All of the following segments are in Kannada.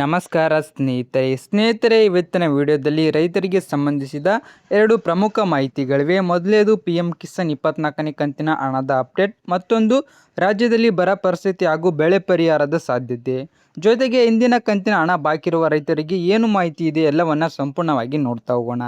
ನಮಸ್ಕಾರ ಸ್ನೇಹಿತರೆ ಇವತ್ತಿನ ವಿಡಿಯೋದಲ್ಲಿ ರೈತರಿಗೆ ಸಂಬಂಧಿಸಿದ ಎರಡು ಪ್ರಮುಖ ಮಾಹಿತಿಗಳಿವೆ. ಮೊದಲೇದು PM ಕಿಸಾನ್ 24ನೇ ಕಂತಿನ ಹಣದ ಅಪ್ಡೇಟ್, ಮತ್ತೊಂದು ರಾಜ್ಯದಲ್ಲಿ ಬರ ಪರಿಸ್ಥಿತಿ ಹಾಗೂ ಬೆಳೆ ಪರಿಹಾರದ ಸಾಧ್ಯತೆ. ಜೊತೆಗೆ ಇಂದಿನ ಕಂತಿನ ಹಣ ಬಾಕಿ ಇರುವ ರೈತರಿಗೆ ಏನು ಮಾಹಿತಿ ಇದೆ ಎಲ್ಲವನ್ನ ಸಂಪೂರ್ಣವಾಗಿ ನೋಡ್ತಾ ಹೋಗೋಣ.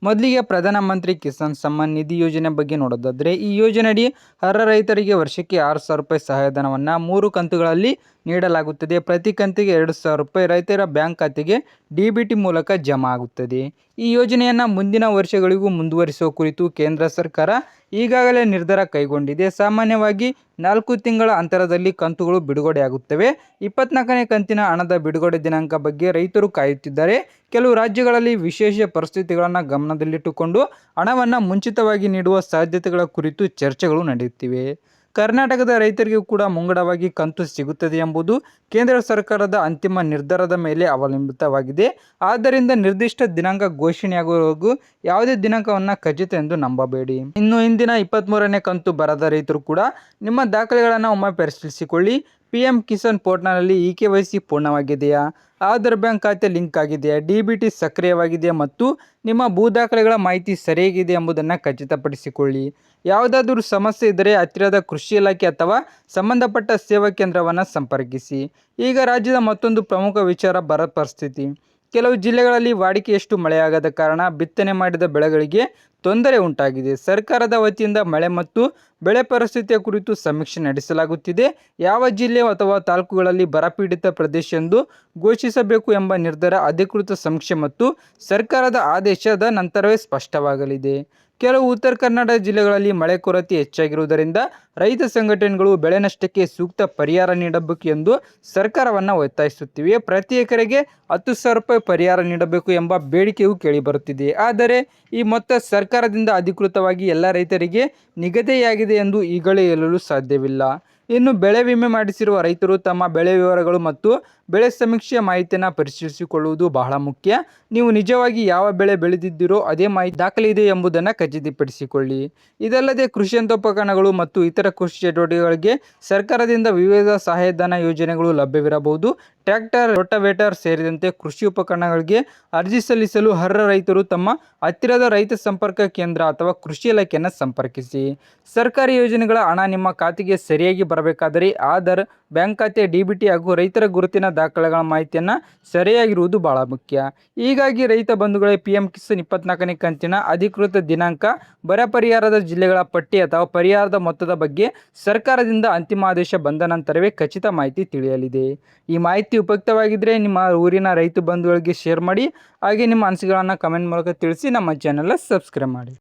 ಮೊದಲಿಗೆ ಪ್ರಧಾನಮಂತ್ರಿ ಕಿಸಾನ್ ಸಮ್ಮಾನ್ ನಿಧಿ ಯೋಜನೆ ಬಗ್ಗೆ ನೋಡೋದಾದರೆ, ಈ ಯೋಜನೆಯಡಿ ಅರ್ಹ ರೈತರಿಗೆ ವರ್ಷಕ್ಕೆ 6,000 ರೂಪಾಯಿ ಸಹಾಯಧನವನ್ನು 3 ಕಂತುಗಳಲ್ಲಿ ನೀಡಲಾಗುತ್ತದೆ. ಪ್ರತಿ ಕಂತಿಗೆ 2,000 ರೂಪಾಯಿ ರೈತರ ಬ್ಯಾಂಕ್ ಖಾತೆಗೆ DBT ಮೂಲಕ ಜಮಾ ಆಗುತ್ತದೆ. ಈ ಯೋಜನೆಯನ್ನು ಮುಂದಿನ ವರ್ಷಗಳಿಗೂ ಮುಂದುವರಿಸುವ ಕುರಿತು ಕೇಂದ್ರ ಸರ್ಕಾರ ಈಗಾಗಲೇ ನಿರ್ಧಾರ ಕೈಗೊಂಡಿದೆ. ಸಾಮಾನ್ಯವಾಗಿ 4 ತಿಂಗಳ ಅಂತರದಲ್ಲಿ ಕಂತುಗಳು ಬಿಡುಗಡೆಯಾಗುತ್ತವೆ. 24ನೇ ಕಂತಿನ ಹಣದ ಬಿಡುಗಡೆ ದಿನಾಂಕ ಬಗ್ಗೆ ರೈತರು ಕಾಯುತ್ತಿದ್ದಾರೆ. ಕೆಲವು ರಾಜ್ಯಗಳಲ್ಲಿ ವಿಶೇಷ ಪರಿಸ್ಥಿತಿಗಳನ್ನು ಗಮನದಲ್ಲಿಟ್ಟುಕೊಂಡು ಹಣವನ್ನು ಮುಂಚಿತವಾಗಿ ನೀಡುವ ಸಾಧ್ಯತೆಗಳ ಕುರಿತು ಚರ್ಚೆಗಳು ನಡೆಯುತ್ತಿವೆ. ಕರ್ನಾಟಕದ ರೈತರಿಗೂ ಕೂಡ ಮುಂಗಡವಾಗಿ ಕಂತು ಸಿಗುತ್ತದೆ ಎಂಬುದು ಕೇಂದ್ರ ಸರ್ಕಾರದ ಅಂತಿಮ ನಿರ್ಧಾರದ ಮೇಲೆ ಅವಲಂಬಿತವಾಗಿದೆ. ಆದ್ದರಿಂದ ನಿರ್ದಿಷ್ಟ ದಿನಾಂಕ ಘೋಷಣೆಯಾಗುವವರೆಗೂ ಯಾವುದೇ ದಿನಾಂಕವನ್ನು ಖಚಿತ ಎಂದು ನಂಬಬೇಡಿ. ಇನ್ನು ಇಂದಿನ 23ನೇ ಕಂತು ಬರದ ರೈತರು ಕೂಡ ನಿಮ್ಮ ದಾಖಲೆಗಳನ್ನು ಒಮ್ಮೆ ಪರಿಶೀಲಿಸಿಕೊಳ್ಳಿ. PM ಕಿಸಾನ್ ಪೋರ್ಟಲ್ನಲ್ಲಿ EKYC ಪೂರ್ಣವಾಗಿದೆಯಾ, ಆಧಾರ್ ಬ್ಯಾಂಕ್ ಖಾತೆ ಲಿಂಕ್ ಆಗಿದೆಯಾ, DBT ಸಕ್ರಿಯವಾಗಿದೆಯಾ ಮತ್ತು ನಿಮ್ಮ ಭೂ ದಾಖಲೆಗಳ ಮಾಹಿತಿ ಸರಿಯಾಗಿದೆ ಎಂಬುದನ್ನು ಖಚಿತಪಡಿಸಿಕೊಳ್ಳಿ. ಯಾವುದಾದರೂ ಸಮಸ್ಯೆ ಇದ್ದರೆ ಹತ್ತಿರದ ಕೃಷಿ ಇಲಾಖೆ ಅಥವಾ ಸಂಬಂಧಪಟ್ಟ ಸೇವಾ ಕೇಂದ್ರವನ್ನು ಸಂಪರ್ಕಿಸಿ. ಈಗ ರಾಜ್ಯದ ಮತ್ತೊಂದು ಪ್ರಮುಖ ವಿಚಾರ ಬರ ಪರಿಸ್ಥಿತಿ. ಕೆಲವು ಜಿಲ್ಲೆಗಳಲ್ಲಿ ವಾಡಿಕೆಯಷ್ಟು ಮಳೆಯಾಗದ ಕಾರಣ ಬಿತ್ತನೆ ಮಾಡಿದ ಬೆಳೆಗಳಿಗೆ ತೊಂದರೆ ಉಂಟಾಗಿದೆ. ಸರ್ಕಾರದ ವತಿಯಿಂದ ಮಳೆ ಮತ್ತು ಬೆಳೆ ಪರಿಸ್ಥಿತಿಯ ಕುರಿತು ಸಮೀಕ್ಷೆ ನಡೆಸಲಾಗುತ್ತಿದೆ. ಯಾವ ಜಿಲ್ಲೆ ಅಥವಾ ತಾಲೂಕುಗಳಲ್ಲಿ ಬರಪೀಡಿತ ಪ್ರದೇಶ ಎಂದು ಘೋಷಿಸಬೇಕು ಎಂಬ ನಿರ್ಧಾರ ಅಧಿಕೃತ ಸಮೀಕ್ಷೆ ಮತ್ತು ಸರ್ಕಾರದ ಆದೇಶದ ನಂತರವೇ ಸ್ಪಷ್ಟವಾಗಲಿದೆ. ಕೆಲವು ಉತ್ತರ ಕನ್ನಡ ಜಿಲ್ಲೆಗಳಲ್ಲಿ ಮಳೆ ಕೊರತೆ ಹೆಚ್ಚಾಗಿರುವುದರಿಂದ ರೈತ ಸಂಘಟನೆಗಳು ಬೆಳೆ ನಷ್ಟಕ್ಕೆ ಸೂಕ್ತ ಪರಿಹಾರ ನೀಡಬೇಕು ಎಂದು ಸರ್ಕಾರವನ್ನು ಒತ್ತಾಯಿಸುತ್ತಿವೆ. ಪ್ರತಿ ಎಕರೆಗೆ 10,000 ರೂಪಾಯಿ ಪರಿಹಾರ ನೀಡಬೇಕು ಎಂಬ ಬೇಡಿಕೆಯೂ ಕೇಳಿಬರುತ್ತಿದೆ. ಆದರೆ ಈ ಮೊತ್ತ ಸರ್ಕಾರದಿಂದ ಅಧಿಕೃತವಾಗಿ ಎಲ್ಲ ರೈತರಿಗೆ ನಿಗದಿಯಾಗಿದೆ ಎಂದು ಈಗಲೇ ಹೇಳಲು ಸಾಧ್ಯವಿಲ್ಲ. ಇನ್ನು ಬೆಳೆ ವಿಮೆ ಮಾಡಿಸಿರುವ ರೈತರು ತಮ್ಮ ಬೆಳೆ ವಿವರಗಳು ಮತ್ತು ಬೆಳೆ ಸಮೀಕ್ಷೆಯ ಮಾಹಿತಿಯನ್ನು ಪರಿಶೀಲಿಸಿಕೊಳ್ಳುವುದು ಬಹಳ ಮುಖ್ಯ. ನೀವು ನಿಜವಾಗಿ ಯಾವ ಬೆಳೆ ಬೆಳೆದಿದ್ದೀರೋ ಅದೇ ಮಾಹಿತಿ ದಾಖಲೆ ಇದೆ ಎಂಬುದನ್ನು ಖಚಿತಪಡಿಸಿಕೊಳ್ಳಿ. ಇದಲ್ಲದೆ ಕೃಷಿ ಯಂತ್ರೋಪಕರಣಗಳು ಮತ್ತು ಇತರ ಕೃಷಿ ಚಟುವಟಿಕೆಗಳಿಗೆ ಸರ್ಕಾರದಿಂದ ವಿವಿಧ ಸಹಾಯಧನ ಯೋಜನೆಗಳು ಲಭ್ಯವಿರಬಹುದು. ಟ್ರ್ಯಾಕ್ಟರ್, ರೋಟಾವೇಟರ್ ಸೇರಿದಂತೆ ಕೃಷಿ ಉಪಕರಣಗಳಿಗೆ ಅರ್ಜಿ ಸಲ್ಲಿಸಲು ಅರ್ಹ ರೈತರು ತಮ್ಮ ಹತ್ತಿರದ ರೈತ ಸಂಪರ್ಕ ಕೇಂದ್ರ ಅಥವಾ ಕೃಷಿ ಇಲಾಖೆಯನ್ನು ಸಂಪರ್ಕಿಸಿ. ಸರ್ಕಾರಿ ಯೋಜನೆಗಳ ಹಣ ನಿಮ್ಮ ಖಾತೆಗೆ ಸರಿಯಾಗಿ ಬರಬೇಕಾದರೆ ಆಧಾರ್, ಬ್ಯಾಂಕ್ ಖಾತೆ, DBT ಹಾಗೂ ರೈತರ ಗುರುತಿನ ದಾಖಲೆಗಳ ಮಾಹಿತಿಯನ್ನು ಸರಿಯಾಗಿರುವುದು ಬಹಳ ಮುಖ್ಯ. ಹೀಗಾಗಿ ರೈತ ಬಂಧುಗಳೇ, PM ಕಿಸಾನ್ 24ನೇ ಕಂತಿನ ಅಧಿಕೃತ ದಿನಾಂಕ, ಬರ ಪರಿಹಾರದ ಜಿಲ್ಲೆಗಳ ಪಟ್ಟಿ ಅಥವಾ ಪರಿಹಾರದ ಮೊತ್ತದ ಬಗ್ಗೆ ಸರ್ಕಾರದಿಂದ ಅಂತಿಮ ಆದೇಶ ಬಂದ ನಂತರವೇ ಖಚಿತ ಮಾಹಿತಿ ತಿಳಿಯಲಿದೆ. ಈ ಮಾಹಿತಿ ಉಪಯುಕ್ತವಾಗಿದ್ದರೆ ನಿಮ್ಮ ಊರಿನ ರೈತ ಬಂಧುಗಳಿಗೆ ಶೇರ್ ಮಾಡಿ. ಹಾಗೆ ನಿಮ್ಮ ಅನಿಸಿಕೆಗಳನ್ನು ಕಮೆಂಟ್ ಮೂಲಕ ತಿಳಿಸಿ. ನಮ್ಮ ಚಾನೆಲ್ ಸಬ್ಸ್ಕ್ರೈಬ್ ಮಾಡಿ.